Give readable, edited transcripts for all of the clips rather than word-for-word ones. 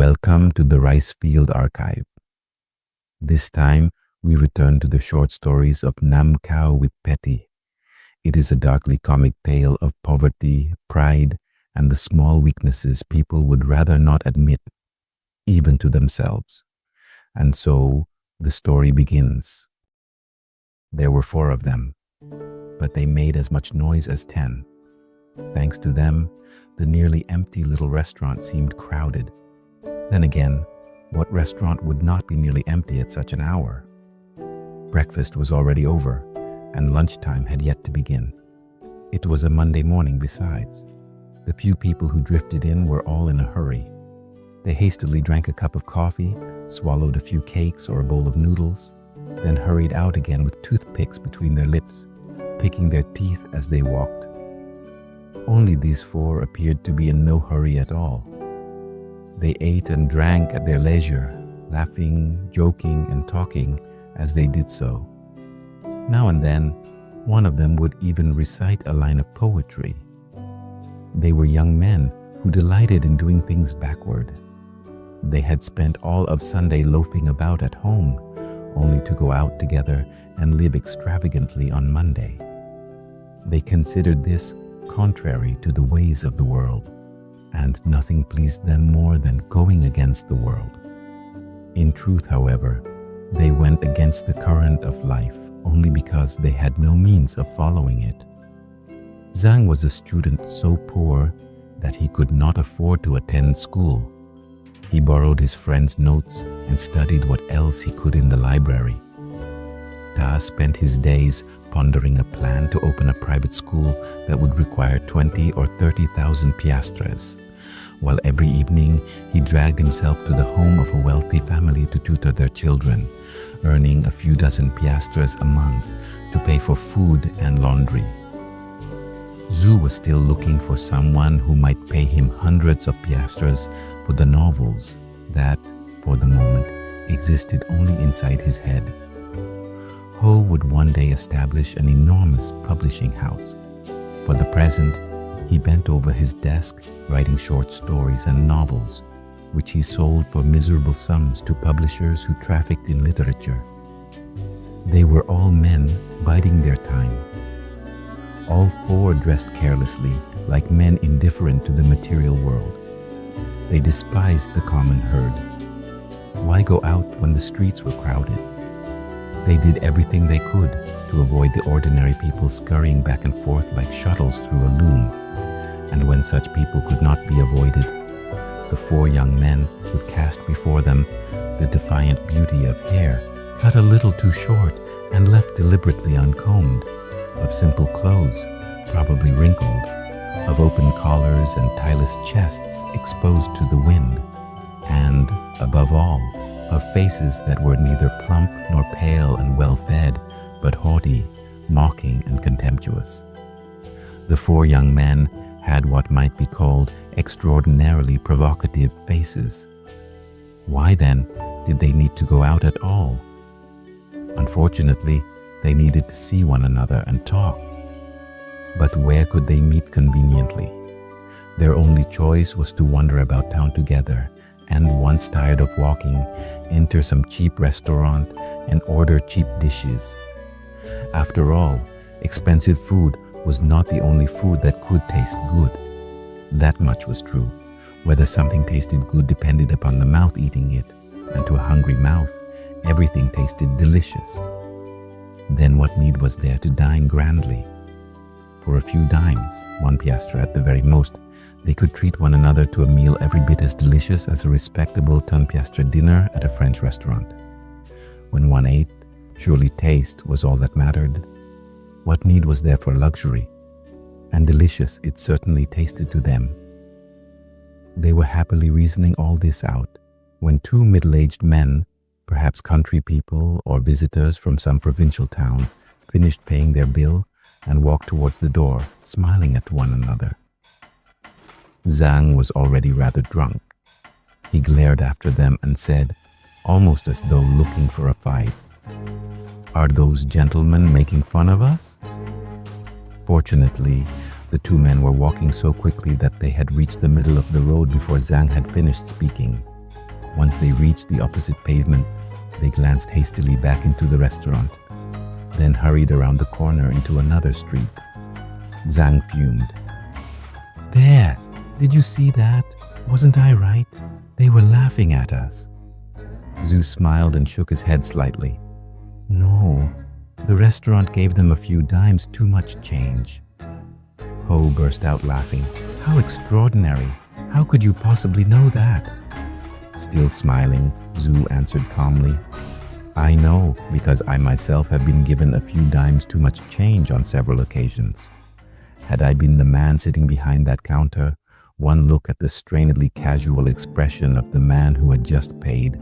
Welcome to the Rice Field Archive. This time, we return to the short stories of Nam Cao with Petty. It is a darkly comic tale of poverty, pride, and the small weaknesses people would rather not admit, even to themselves. And so, the story begins. There were 4 of them, but they made as much noise as 10. Thanks to them, the nearly empty little restaurant seemed crowded. Then again, what restaurant would not be nearly empty at such an hour? Breakfast was already over, and lunchtime had yet to begin. It was a Monday morning besides. The few people who drifted in were all in a hurry. They hastily drank a cup of coffee, swallowed a few cakes or a bowl of noodles, then hurried out again with toothpicks between their lips, picking their teeth as they walked. Only these 4 appeared to be in no hurry at all. They ate and drank at their leisure, laughing, joking, and talking as they did so. Now and then, one of them would even recite a line of poetry. They were young men who delighted in doing things backward. They had spent all of Sunday loafing about at home, only to go out together and live extravagantly on Monday. They considered this contrary to the ways of the world, and nothing pleased them more than going against the world. In truth, however, they went against the current of life only because they had no means of following it. Zhang was a student so poor that he could not afford to attend school. He borrowed his friend's notes and studied what else he could in the library. Ta spent his days pondering a plan to open a private school that would require 20 or 30,000 piastres, while every evening he dragged himself to the home of a wealthy family to tutor their children, earning a few dozen piastres a month to pay for food and laundry. Zhu was still looking for someone who might pay him hundreds of piastres for the novels that, for the moment, existed only inside his head. Ho would one day establish an enormous publishing house. For the present, he bent over his desk writing short stories and novels, which he sold for miserable sums to publishers who trafficked in literature. They were all men biding their time. All 4 dressed carelessly, like men indifferent to the material world. They despised the common herd. Why go out when the streets were crowded? They did everything they could to avoid the ordinary people scurrying back and forth like shuttles through a loom. And when such people could not be avoided, the 4 young men would cast before them the defiant beauty of hair cut a little too short and left deliberately uncombed, of simple clothes, probably wrinkled, of open collars and tieless chests exposed to the wind, and, above all, of faces that were neither plump nor pale and well-fed, but haughty, mocking, and contemptuous. The 4 young men had what might be called extraordinarily provocative faces. Why, then, did they need to go out at all? Unfortunately, they needed to see one another and talk. But where could they meet conveniently? Their only choice was to wander about town together and, once tired of walking, enter some cheap restaurant and order cheap dishes. After all, expensive food was not the only food that could taste good. That much was true. Whether something tasted good depended upon the mouth eating it, and to a hungry mouth, everything tasted delicious. Then what need was there to dine grandly? For a few dimes, 1 piastre at the very most, they could treat one another to a meal every bit as delicious as a respectable 10 piastre dinner at a French restaurant. When one ate, surely taste was all that mattered. What need was there for luxury? And delicious it certainly tasted to them. They were happily reasoning all this out when 2 middle-aged men, perhaps country people or visitors from some provincial town, finished paying their bill and walked towards the door, smiling at one another. Zhang was already rather drunk. He glared after them and said, almost as though looking for a fight, "Are those gentlemen making fun of us?" Fortunately, the 2 men were walking so quickly that they had reached the middle of the road before Zhang had finished speaking. Once they reached the opposite pavement, they glanced hastily back into the restaurant, then hurried around the corner into another street. Zhang fumed. "There! Did you see that? Wasn't I right? They were laughing at us." Zhu smiled and shook his head slightly. "No, the restaurant gave them a few dimes too much change." Ho burst out laughing. "How extraordinary! How could you possibly know that?" Still smiling, Zhu answered calmly, "I know because I myself have been given a few dimes too much change on several occasions. Had I been the man sitting behind that counter, one look at the strainedly casual expression of the man who had just paid,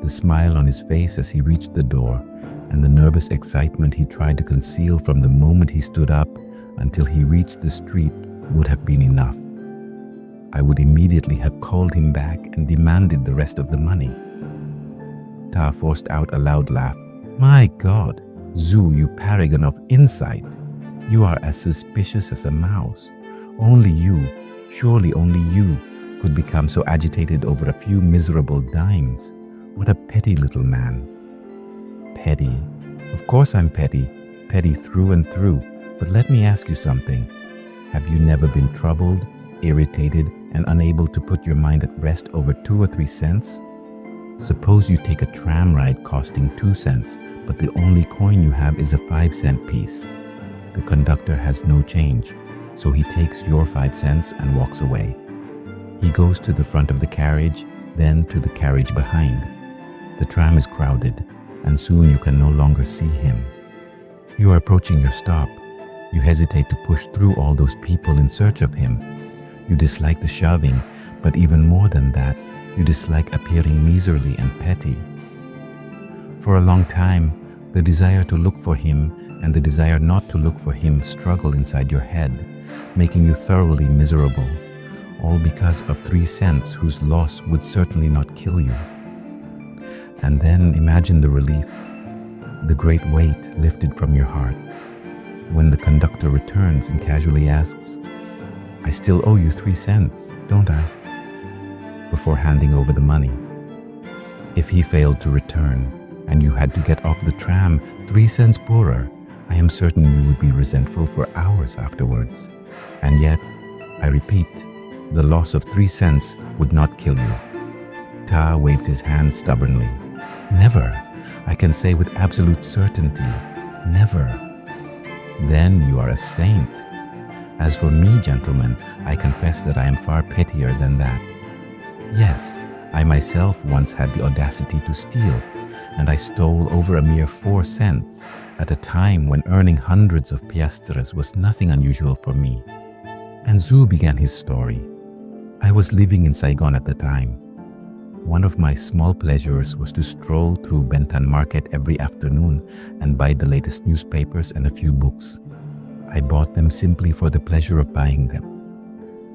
the smile on his face as he reached the door, and the nervous excitement he tried to conceal from the moment he stood up until he reached the street would have been enough. I would immediately have called him back and demanded the rest of the money." Ta forced out a loud laugh. "My God, Zhu, you paragon of insight! You are as suspicious as a mouse. Only you, surely only you, could become so agitated over a few miserable dimes. What a petty little man." "Petty? Of course I'm petty. Petty through and through. But let me ask you something. Have you never been troubled, irritated, and unable to put your mind at rest over 2 or 3 cents? Suppose you take a tram ride costing 2 cents, but the only coin you have is a 5-cent piece. The conductor has no change, so he takes your 5 cents and walks away. He goes to the front of the carriage, then to the carriage behind. The tram is crowded, and soon you can no longer see him. You are approaching your stop. You hesitate to push through all those people in search of him. You dislike the shoving, but even more than that, you dislike appearing miserly and petty. For a long time, the desire to look for him and the desire not to look for him struggle inside your head, making you thoroughly miserable, all because of 3 cents whose loss would certainly not kill you. And then imagine the relief, the great weight lifted from your heart, when the conductor returns and casually asks, "I still owe you 3 cents, don't I?" before handing over the money. If he failed to return and you had to get off the tram 3 cents poorer, I am certain you would be resentful for hours afterwards. And yet, I repeat, the loss of 3 cents would not kill you. Ta waved his hand stubbornly. "Never. I can say with absolute certainty, never." "Then you are a saint. As for me, gentlemen, I confess that I am far pettier than that. Yes, I myself once had the audacity to steal, and I stole over a mere 4 cents at a time when earning hundreds of piastres was nothing unusual for me." And Zhu began his story. "I was living in Saigon at the time. One of my small pleasures was to stroll through Bentan Market every afternoon and buy the latest newspapers and a few books. I bought them simply for the pleasure of buying them.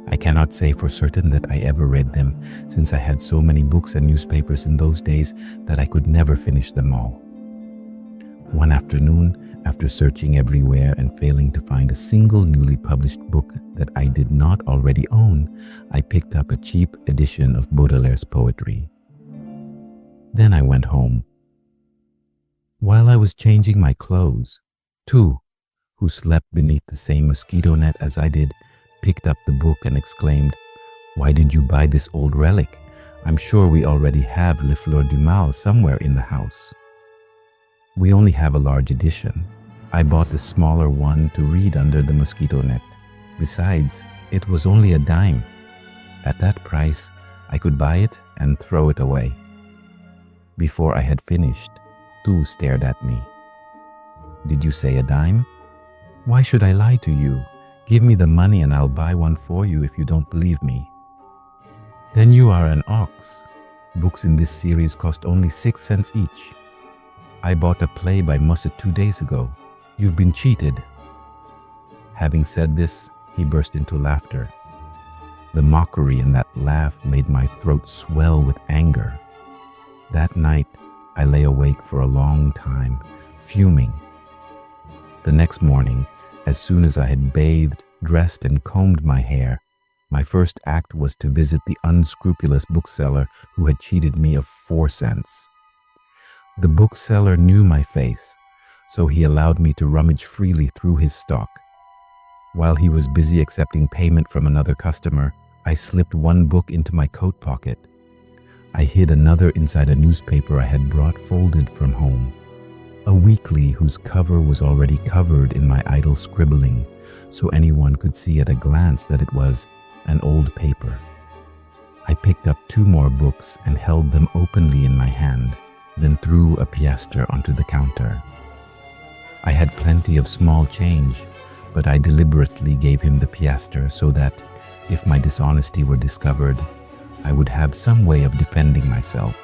I cannot say for certain that I ever read them, since I had so many books and newspapers in those days that I could never finish them all. One afternoon, after searching everywhere and failing to find a single newly published book that I did not already own, I picked up a cheap edition of Baudelaire's poetry. Then I went home. While I was changing my clothes, Tu, who slept beneath the same mosquito net as I did, picked up the book and exclaimed, "Why did you buy this old relic? I'm sure we already have Le Fleur du Mal somewhere in the house." "We only have a large edition. I bought the smaller one to read under the mosquito net. Besides, it was only a dime. At that price, I could buy it and throw it away." Before I had finished, Tu stared at me. "Did you say a dime? Why should I lie to you? Give me the money and I'll buy one for you if you don't believe me." "Then you are an ox. Books in this series cost only 6 cents each. I bought a play by Musset 2 days ago. You've been cheated." Having said this, he burst into laughter. The mockery in that laugh made my throat swell with anger. That night, I lay awake for a long time, fuming. The next morning, as soon as I had bathed, dressed, and combed my hair, My first act was to visit the unscrupulous bookseller who had cheated me of 4 cents. The bookseller knew my face, so he allowed me to rummage freely through his stock. While he was busy accepting payment from another customer, I slipped one book into my coat pocket. I hid another inside a newspaper I had brought folded from home, a weekly whose cover was already covered in my idle scribbling, so anyone could see at a glance that it was an old paper. I picked up 2 more books and held them openly in my hand, then threw a piastre onto the counter. I had plenty of small change, but I deliberately gave him the piastre so that, if my dishonesty were discovered, I would have some way of defending myself.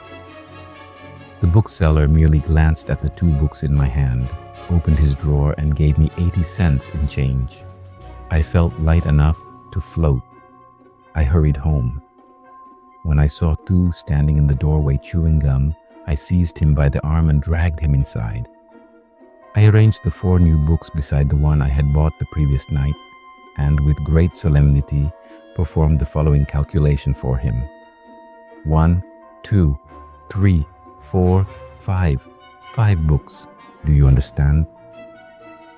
The bookseller merely glanced at the 2 books in my hand, opened his drawer and gave me 80 cents in change. I felt light enough to float. I hurried home. When I saw Tu standing in the doorway chewing gum, I seized him by the arm and dragged him inside. I arranged the 4 new books beside the one I had bought the previous night, and with great solemnity performed the following calculation for him. 1, 2, 3, 4, 5. 5 books. Do you understand?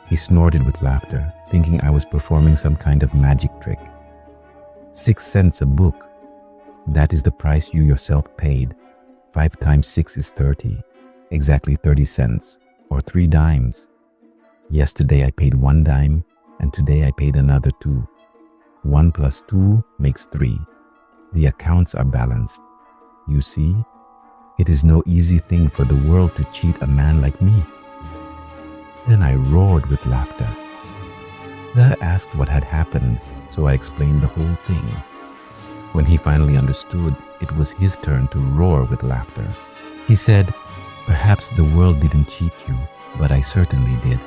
He snorted with laughter, thinking I was performing some kind of magic trick. 6 cents a book. That is the price you yourself paid. 5 times 6 is 30. Exactly 30 cents, or 3 dimes. Yesterday I paid 1 dime, and today I paid another 2. 1 plus 2 makes 3. The accounts are balanced. You see, it is no easy thing for the world to cheat a man like me. Then I roared with laughter. They asked what had happened, so I explained the whole thing. When he finally understood, it was his turn to roar with laughter. He said, "Perhaps the world didn't cheat you, but I certainly did.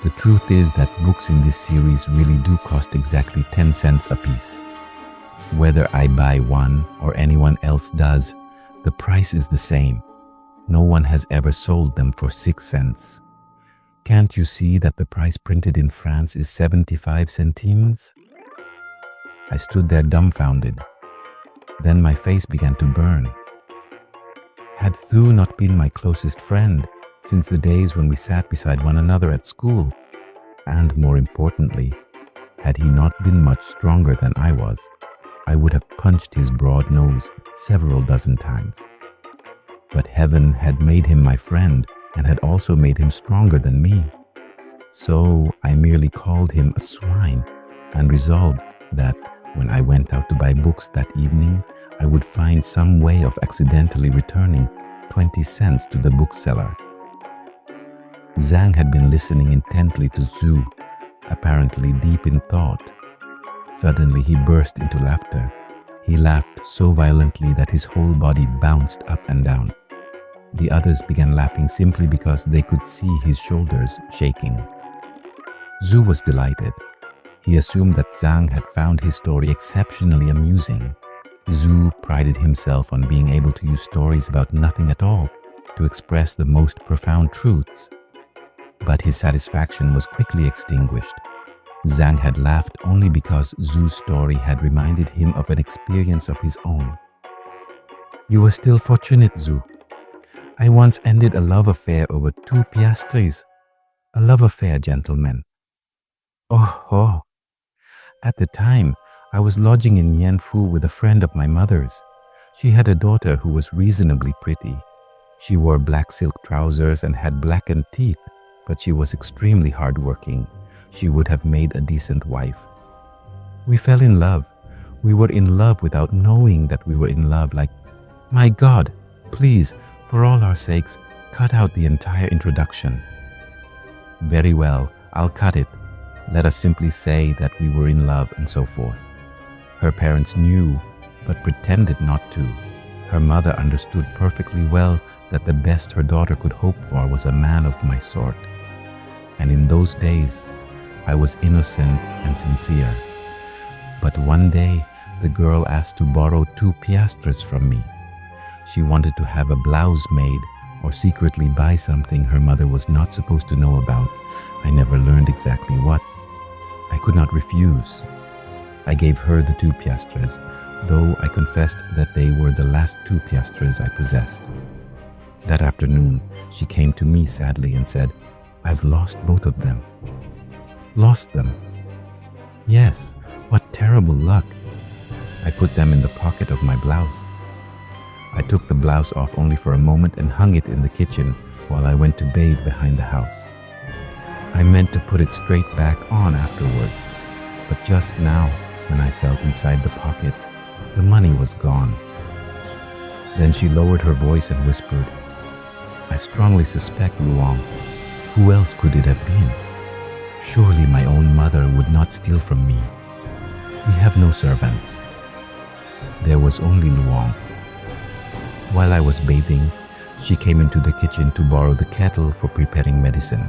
The truth is that books in this series really do cost exactly 10 cents apiece. Whether I buy one or anyone else does, the price is the same. No one has ever sold them for 6 cents. Can't you see that the price printed in France is 75 centimes?" I stood there dumbfounded. Then my face began to burn. Had Thu not been my closest friend since the days when we sat beside one another at school, and more importantly, had he not been much stronger than I was, I would have punched his broad nose several dozen times. But heaven had made him my friend and had also made him stronger than me. So I merely called him a swine and resolved that when I went out to buy books that evening, I would find some way of accidentally returning 20 cents to the bookseller. Zhang had been listening intently to Zhu, apparently deep in thought. Suddenly he burst into laughter. He laughed so violently that his whole body bounced up and down. The others began laughing simply because they could see his shoulders shaking. Zhu was delighted. He assumed that Zhang had found his story exceptionally amusing. Zhu prided himself on being able to use stories about nothing at all to express the most profound truths. But his satisfaction was quickly extinguished. Zhang had laughed only because Zhu's story had reminded him of an experience of his own. "You were still fortunate, Zhu. I once ended a love affair over 2 piastres. A love affair, gentlemen. Oh. At the time, I was lodging in Yanfu with a friend of my mother's. She had a daughter who was reasonably pretty. She wore black silk trousers and had blackened teeth, but she was extremely hardworking. She would have made a decent wife. We fell in love. We were in love without knowing that we were in love, like, my God, please, for all our sakes, cut out the entire introduction." "Very well, I'll cut it. Let us simply say that we were in love and so forth. Her parents knew, but pretended not to. Her mother understood perfectly well that the best her daughter could hope for was a man of my sort. And in those days, I was innocent and sincere. But one day, the girl asked to borrow 2 piastres from me. She wanted to have a blouse made or secretly buy something her mother was not supposed to know about. I never learned exactly what. I could not refuse. I gave her the 2 piastres, though I confessed that they were the last 2 piastres I possessed. That afternoon, she came to me sadly and said, "I've lost both of them." Lost them? Yes, what terrible luck. I put them in the pocket of my blouse. I took the blouse off only for a moment and hung it in the kitchen while I went to bathe behind the house. I meant to put it straight back on afterwards, but just now, when I felt inside the pocket, the money was gone. Then she lowered her voice and whispered, "I strongly suspect Luong. Who else could it have been? Surely my own mother would not steal from me. We have no servants." There was only Luong. While I was bathing, she came into the kitchen to borrow the kettle for preparing medicine.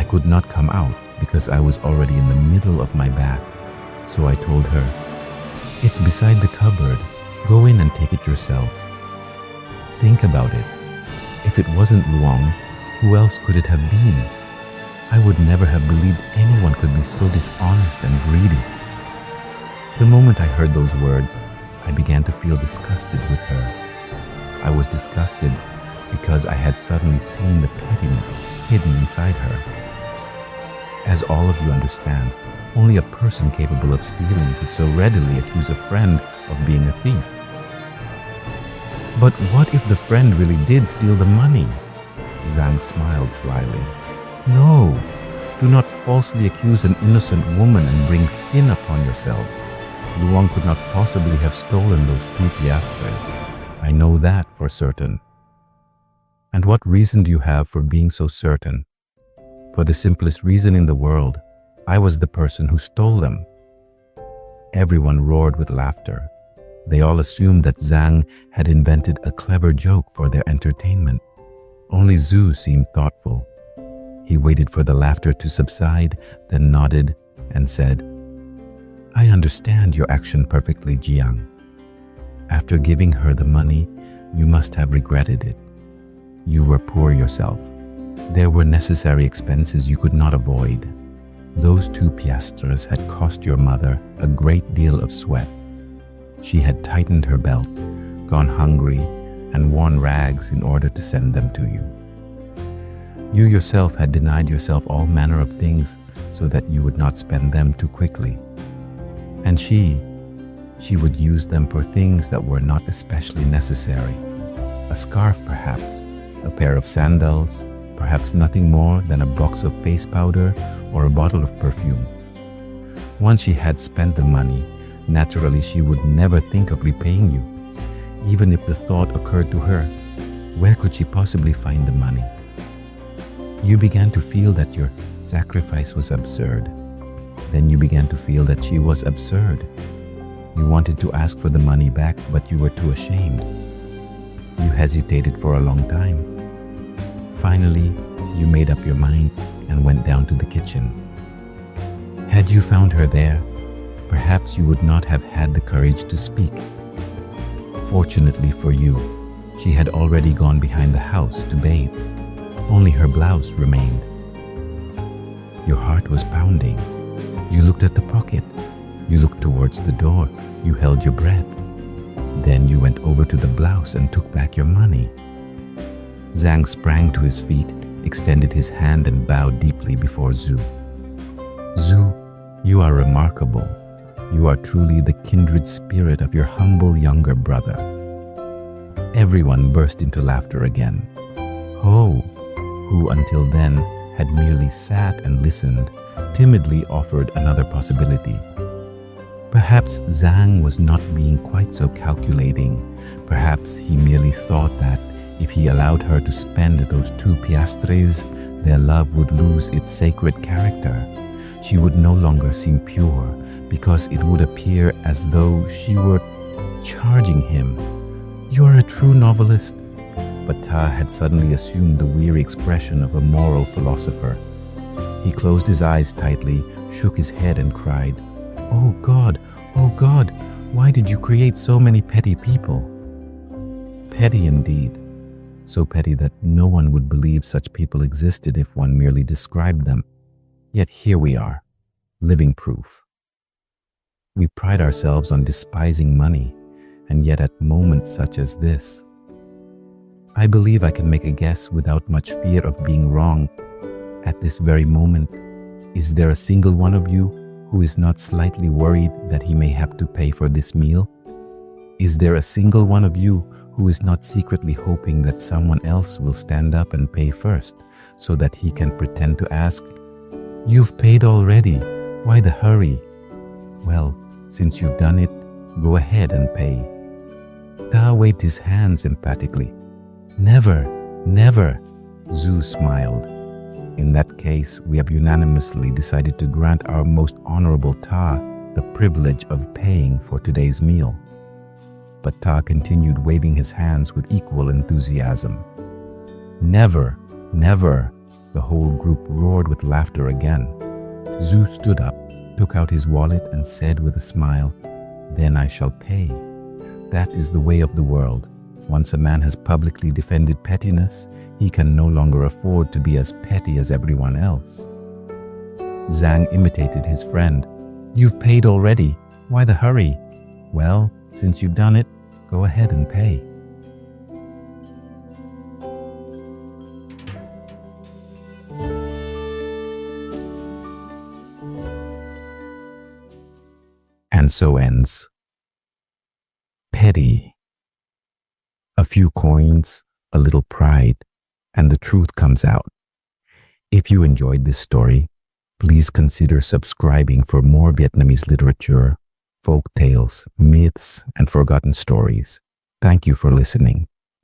I could not come out because I was already in the middle of my bath, so I told her, "It's beside the cupboard. Go in and take it yourself." Think about it. If it wasn't Luong, who else could it have been? I would never have believed anyone could be so dishonest and greedy. The moment I heard those words, I began to feel disgusted with her. I was disgusted because I had suddenly seen the pettiness hidden inside her. As all of you understand, only a person capable of stealing could so readily accuse a friend of being a thief. But what if the friend really did steal the money? Zhang smiled slyly. No, do not falsely accuse an innocent woman and bring sin upon yourselves. Luong could not possibly have stolen those 2 piastres. I know that for certain. And what reason do you have for being so certain? For the simplest reason in the world, I was the person who stole them. Everyone roared with laughter. They all assumed that Zhang had invented a clever joke for their entertainment. Only Zhu seemed thoughtful. He waited for the laughter to subside, then nodded and said, "I understand your action perfectly, Jiang. After giving her the money, you must have regretted it. You were poor yourself. There were necessary expenses you could not avoid. Those 2 piastres had cost your mother a great deal of sweat. She had tightened her belt, gone hungry, and worn rags in order to send them to you. You yourself had denied yourself all manner of things so that you would not spend them too quickly. And she would use them for things that were not especially necessary. A scarf perhaps, a pair of sandals, perhaps nothing more than a box of face powder or a bottle of perfume. Once she had spent the money, naturally she would never think of repaying you. Even if the thought occurred to her, where could she possibly find the money? You began to feel that your sacrifice was absurd. Then you began to feel that she was absurd. You wanted to ask for the money back, but you were too ashamed. You hesitated for a long time. Finally, you made up your mind and went down to the kitchen. Had you found her there, perhaps you would not have had the courage to speak. Fortunately for you, she had already gone behind the house to bathe. Only her blouse remained. Your heart was pounding. You looked at the pocket. You looked towards the door. You held your breath. Then you went over to the blouse and took back your money. Zhang sprang to his feet, extended his hand and bowed deeply before Zhu. Zhu, you are remarkable. You are truly the kindred spirit of your humble younger brother. Everyone burst into laughter again. Ho, who until then had merely sat and listened, timidly offered another possibility. Perhaps Zhang was not being quite so calculating. Perhaps he merely thought that if he allowed her to spend those 2 piastres, their love would lose its sacred character. She would no longer seem pure, because it would appear as though she were charging him. You are a true novelist. But Ta had suddenly assumed the weary expression of a moral philosopher. He closed his eyes tightly, shook his head and cried, oh God, why did you create so many petty people?" Petty indeed. So petty that no one would believe such people existed if one merely described them. Yet here we are, living proof. We pride ourselves on despising money, and yet at moments such as this, I believe I can make a guess without much fear of being wrong. At this very moment, is there a single one of you who is not slightly worried that he may have to pay for this meal? Is there a single one of you who is not secretly hoping that someone else will stand up and pay first so that he can pretend to ask, "You've paid already, why the hurry?" Well, since you've done it, go ahead and pay. Ta waved his hands emphatically. "Never, never," Zhu smiled. "In that case, we have unanimously decided to grant our most honorable Ta the privilege of paying for today's meal." But Ta continued waving his hands with equal enthusiasm. "Never, never," the whole group roared with laughter again. Zhu stood up, took out his wallet and said with a smile, "Then I shall pay. That is the way of the world. Once a man has publicly defended pettiness, he can no longer afford to be as petty as everyone else." Zhang imitated his friend. "You've paid already. Why the hurry?" "Well, since you've done it, go ahead and pay." And so ends Petty. A few coins, a little pride, and the truth comes out. If you enjoyed this story, please consider subscribing for more Vietnamese literature, folk tales, myths, and forgotten stories. Thank you for listening.